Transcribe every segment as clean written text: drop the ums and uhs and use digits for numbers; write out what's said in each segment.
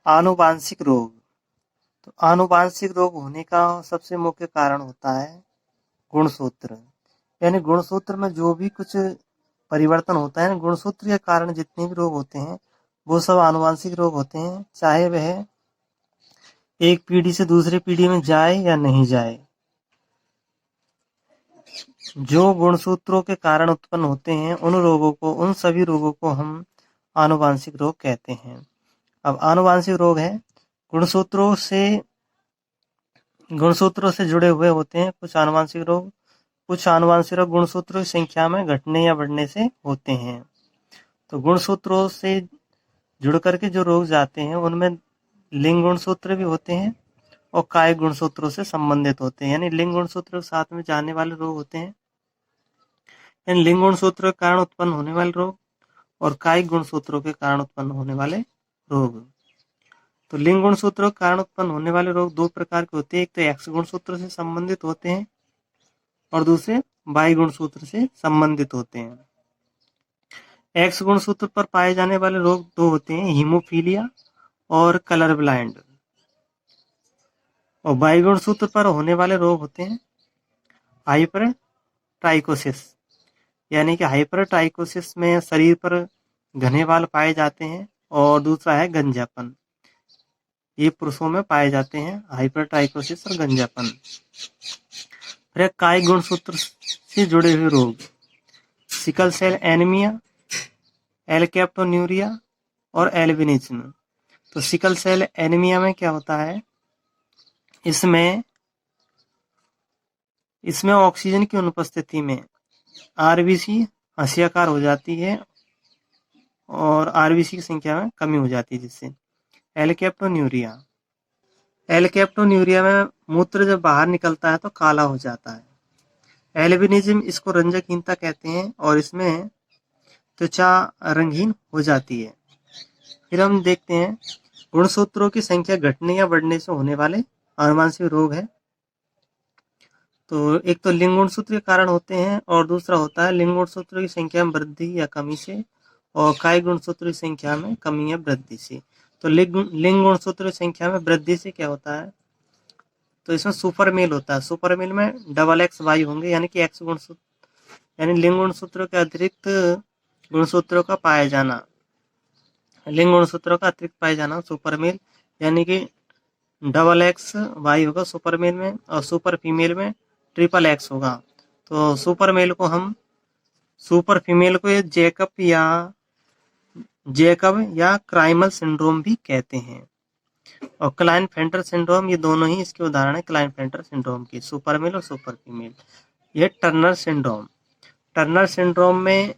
आनुवांशिक रोग। तो आनुवांशिक रोग होने का सबसे मुख्य कारण होता है गुणसूत्र। यानी गुणसूत्र में जो भी कुछ परिवर्तन होता है, गुणसूत्र के कारण जितने भी रोग होते हैं वो सब आनुवांशिक रोग होते हैं, चाहे वह एक पीढ़ी से दूसरी पीढ़ी में जाए या नहीं जाए। जो गुणसूत्रों के कारण उत्पन्न होते हैं उन सभी रोगों को हम आनुवांशिक रोग कहते हैं। अब आनुवांशिक रोग है गुणसूत्रों से जुड़े हुए होते हैं कुछ आनुवांशिक रोग। कुछ आनुवांशिक रोग गुणसूत्रों की संख्या में घटने या बढ़ने से होते हैं। तो गुणसूत्रों से जुड़ करके जो रोग जाते हैं उनमें लिंग गुणसूत्र भी होते हैं और कायिक गुणसूत्रों से संबंधित होते हैं। यानी लिंग गुणसूत्र के साथ में जाने वाले रोग होते हैं, यानी लिंग गुणसूत्र के कारण उत्पन्न होने वाले रोग और कायिक गुणसूत्रों के कारण उत्पन्न होने वाले रोग। तो लिंग गुणसूत्रों के कारण उत्पन्न होने वाले रोग दो प्रकार के होते हैं, एक तो एक्स गुणसूत्र से संबंधित होते हैं और दूसरे वाई गुणसूत्र से संबंधित होते हैं। एक्स गुणसूत्र पर पाए जाने वाले रोग दो होते हैं, हीमोफीलिया और कलर ब्लाइंड। और वाई गुणसूत्र पर होने वाले रोग होते हैं हाइपरटाइकोसिस। यानी कि हाइपरटाइकोसिस में शरीर पर घने बाल पाए जाते हैं और दूसरा है गंजापन। ये पुरुषों में पाए जाते हैं, हाइपरटाइकोसिस और गंजापन। फिर कायिक गुणसूत्र से जुड़े हुए रोग, सिकल सेल एनीमिया, एलकेप्टोन्यूरिया और एल्बिनिज्म। तो सिकल सेल एनीमिया में क्या होता है, इसमें ऑक्सीजन की अनुपस्थिति में आरबीसी हंसियाकार हो जाती है और आरबीसी की संख्या में कमी हो जाती है, जिससे एलकेप्टोन्यूरिया में मूत्र जब बाहर निकलता है तो काला हो जाता है। एल्बिनिज्म इसको रंजकहीनता कहते हैं और इसमें त्वचा रंगहीन हो जाती है। फिर हम देखते हैं गुणसूत्रों की संख्या घटने या बढ़ने से होने वाले आनुवांशिक रोग है। तो एक तो लिंग गुणसूत्र के कारण होते हैं और दूसरा होता है लिंग गुणसूत्रों की संख्या में वृद्धि या कमी से और कायिक गुणसूत्रों की संख्या में कमी या वृद्धि से। तो लिंग गुणसूत्रों की संख्या में वृद्धि से क्या होता है, तो इसमें सुपर मेल होता है। सुपर मेल में डबल एक्स वाई होंगे, यानी कि एक्स गुणसूत्र यानी लिंग गुणसूत्रों के अतिरिक्त गुणसूत्रों का पाया जाना, लिंग गुणसूत्रों का अतिरिक्त पाया जाना सुपर मेल, यानी कि डबल एक्स वाई होगा सुपर मेल में और सुपर फीमेल में ट्रिपल एक्स होगा। तो सुपर फीमेल को जेकब या क्राइमल सिंड्रोम भी कहते हैं। और क्लाइनफेल्टर सिंड्रोम, ये दोनों ही इसके उदाहरण है क्लाइनफेल्टर सिंड्रोम की, सुपर मेल और सुपर फीमेल। ये टर्नर सिंड्रोम में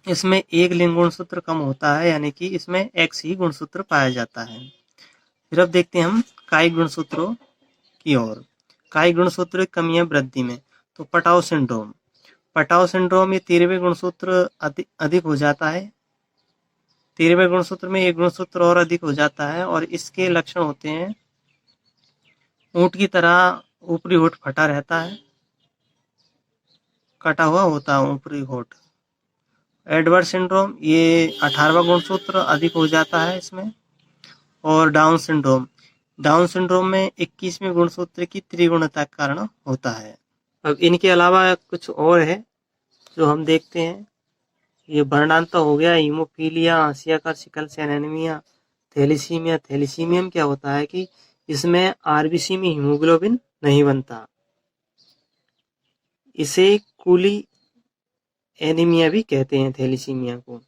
इसमें एक लिंग गुणसूत्र कम होता है, यानी कि इसमें एक्स ही गुणसूत्र पाया जाता है। फिर अब देखते हैं हम कायिक गुणसूत्रों की ओर। कायिक गुणसूत्र की कमियां वृद्धि में, तो पटाव सिंड्रोम ये 13वें गुणसूत्र अधिक हो जाता है। 13वें गुणसूत्र में एक गुणसूत्र और अधिक हो जाता है और इसके लक्षण होते हैं ऊंट की तरह ऊपरी होठ फटा रहता है, कटा हुआ होता है ऊपरी होठ। एडवर्ड सिंड्रोम, ये 18वां गुणसूत्र अधिक हो जाता है इसमें। और डाउन सिंड्रोम में 21वें गुणसूत्र की त्रिगुणता के कारण होता है। अब इनके अलावा कुछ और है जो हम देखते हैं। ये वर्णांतर हो गया, हीमोफीलिया, हंसियाकार, sickle cell anaemia, thalassaemia. Thalassaemia में क्या होता है कि इसमें आरबीसी में हीमोग्लोबिन नहीं बनता, इसे कूली एनीमिया भी कहते हैं थैलेसीमिया को।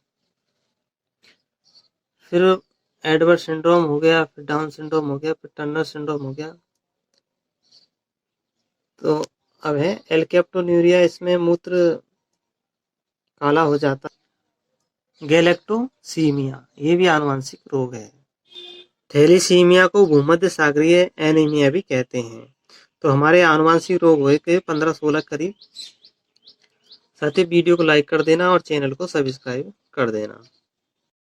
फिर एडवर्ड सिंड्रोम हो गया, फिर डाउन सिंड्रोम हो गया, फिर टर्नर सिंड्रोम हो गया। तो अब है एलकेप्टोन्यूरिया, इसमें मूत्र काला हो जाता है। गैलेक्टोसीमिया, ये भी आनुवांशिक रोग है। थैलेसीमिया को भूमध्य सागरीय एनीमिया भी कहते हैं। तो हमारे आनुवांशिक रोग हुए के 15-16 करीब। साथ ही वीडियो को लाइक कर देना और चैनल को सब्सक्राइब कर देना।